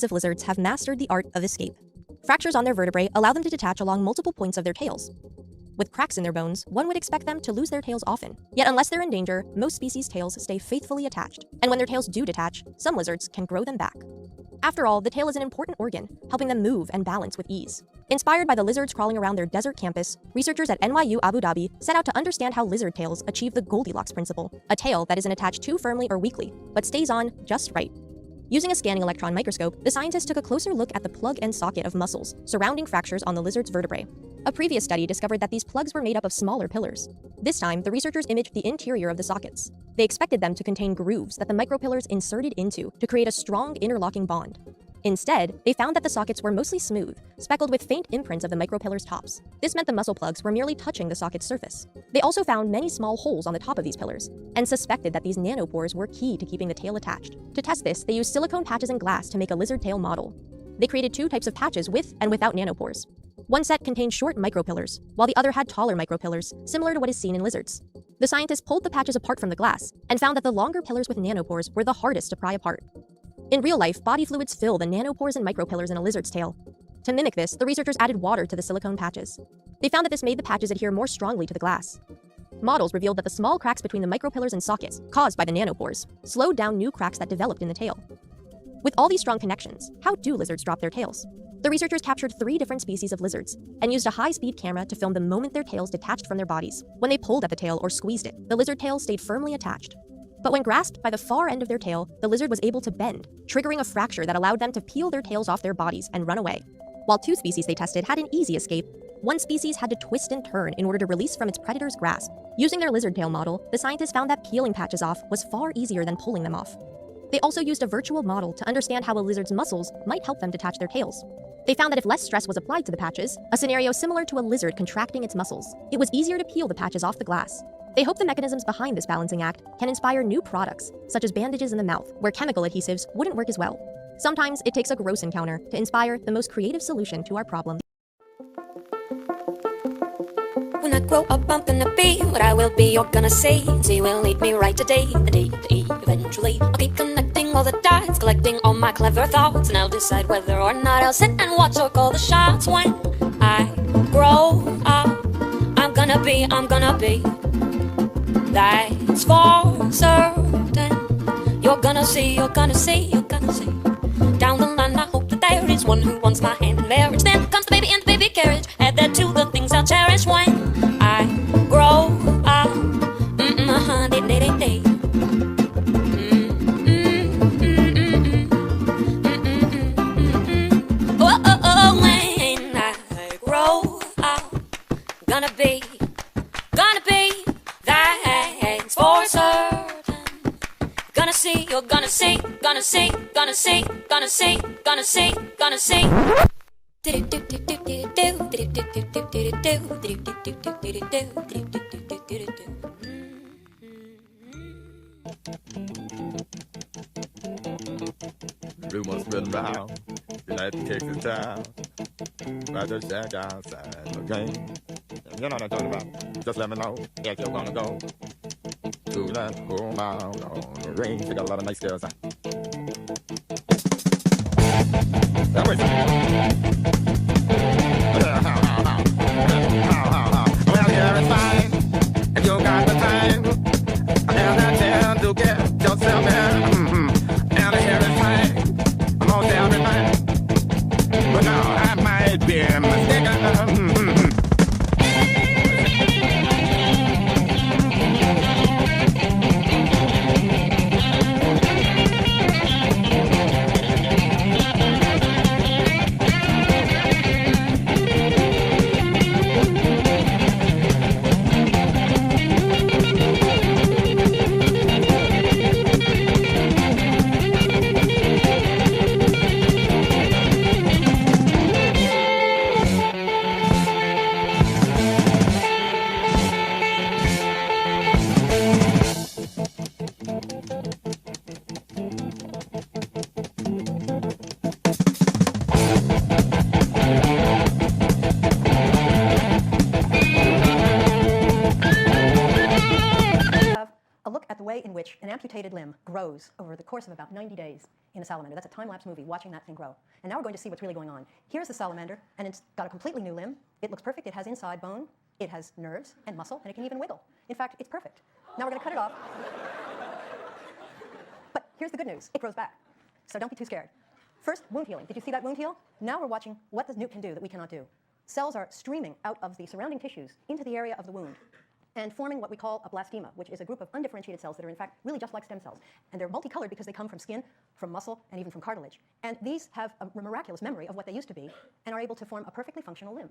of lizards have mastered the art of escape. Fractures on their vertebrae allow them to detach along multiple points of their tails. With cracks in their bones, one would expect them to lose their tails often. Yet unless they're in danger, most species' tails stay faithfully attached. And when their tails do detach, some lizards can grow them back. After all, the tail is an important organ, helping them move and balance with ease. Inspired by the lizards crawling around their desert campus, researchers at NYU Abu Dhabi set out to understand how lizard tails achieve the Goldilocks principle, a tail that isn't attached too firmly or weakly, but stays on just right. Using a scanning electron microscope, the scientists took a closer look at the plug and socket of muscles surrounding fractures on the lizard's vertebrae. A previous study discovered that these plugs were made up of smaller pillars. This time, the researchers imaged the interior of the sockets. They expected them to contain grooves that the micropillars inserted into to create a strong interlocking bond. Instead, they found that the sockets were mostly smooth, speckled with faint imprints of the micropillars' tops. This meant the muscle plugs were merely touching the socket's surface. They also found many small holes on the top of these pillars, and suspected that these nanopores were key to keeping the tail attached. To test this, they used silicone patches and glass to make a lizard tail model. They created two types of patches with and without nanopores. One set contained short micropillars, while the other had taller micropillars, similar to what is seen in lizards. The scientists pulled the patches apart from the glass, and found that the longer pillars with nanopores were the hardest to pry apart. In real life, body fluids fill the nanopores and micropillars in a lizard's tail. To mimic this, the researchers added water to the silicone patches. They found that this made the patches adhere more strongly to the glass. Models revealed that the small cracks between the micropillars and sockets, caused by the nanopores, slowed down new cracks that developed in the tail. With all these strong connections, how do lizards drop their tails? The researchers captured 3 different species of lizards and used a high-speed camera to film the moment their tails detached from their bodies. When they pulled at the tail or squeezed it, the lizard tail stayed firmly attached. But when grasped by the far end of their tail, the lizard was able to bend, triggering a fracture that allowed them to peel their tails off their bodies and run away. While 2 species they tested had an easy escape, one species had to twist and turn in order to release from its predator's grasp. Using their lizard tail model, the scientists found that peeling patches off was far easier than pulling them off. They also used a virtual model to understand how a lizard's muscles might help them detach their tails. They found that if less stress was applied to the patches, a scenario similar to a lizard contracting its muscles, it was easier to peel the patches off the glass. They hope the mechanisms behind this balancing act can inspire new products, such as bandages in the mouth, where chemical adhesives wouldn't work as well. Sometimes it takes a gross encounter to inspire the most creative solution to our problem. When I grow up, I'm gonna be what I will be, you're gonna see. See will lead me right today, the day to eventually. I'll keep connecting all the dots, collecting all my clever thoughts, and I'll decide whether or not I'll sit and watch or call the shots. When I grow up, I'm gonna be. That's for certain. You're gonna see. Down the line, I hope that there is one who wants my hand in marriage. Then comes the baby and the baby carriage. Add that to the things I'll cherish when I grow up. Day. Oh, when I grow up, gonna be. That's for certain. You're gonna see. Rumors spreading around, United States in town. I just sat outside the game. You know what I'm talking about? Just let me know if you're gonna go to that whole mile on the range. They got a lot of nice girls. That way. Well, here it's fine. If you got the time, and that chance to get yourself in. And here it's fine. I'm on everything. But now I might be mistaken. A look at the way in which an amputated limb grows over the course of about 90 days. in a salamander. That's a time-lapse movie, watching that thing grow. And now we're going to see what's really going on. Here's the salamander, and it's got a completely new limb. It looks perfect. It has inside bone, it has nerves and muscle, and it can even wiggle. In fact, it's perfect. Now we're going to cut it off. But here's the good news. It grows back. So don't be too scared. First, wound healing. Did you see that wound heal? Now we're watching what the newt can do that we cannot do. Cells are streaming out of the surrounding tissues into the area of the wound and forming what we call a blastema, which is a group of undifferentiated cells that are in fact really just like stem cells. And they're multicolored because they come from skin, from muscle, and even from cartilage. And these have a miraculous memory of what they used to be and are able to form a perfectly functional limb.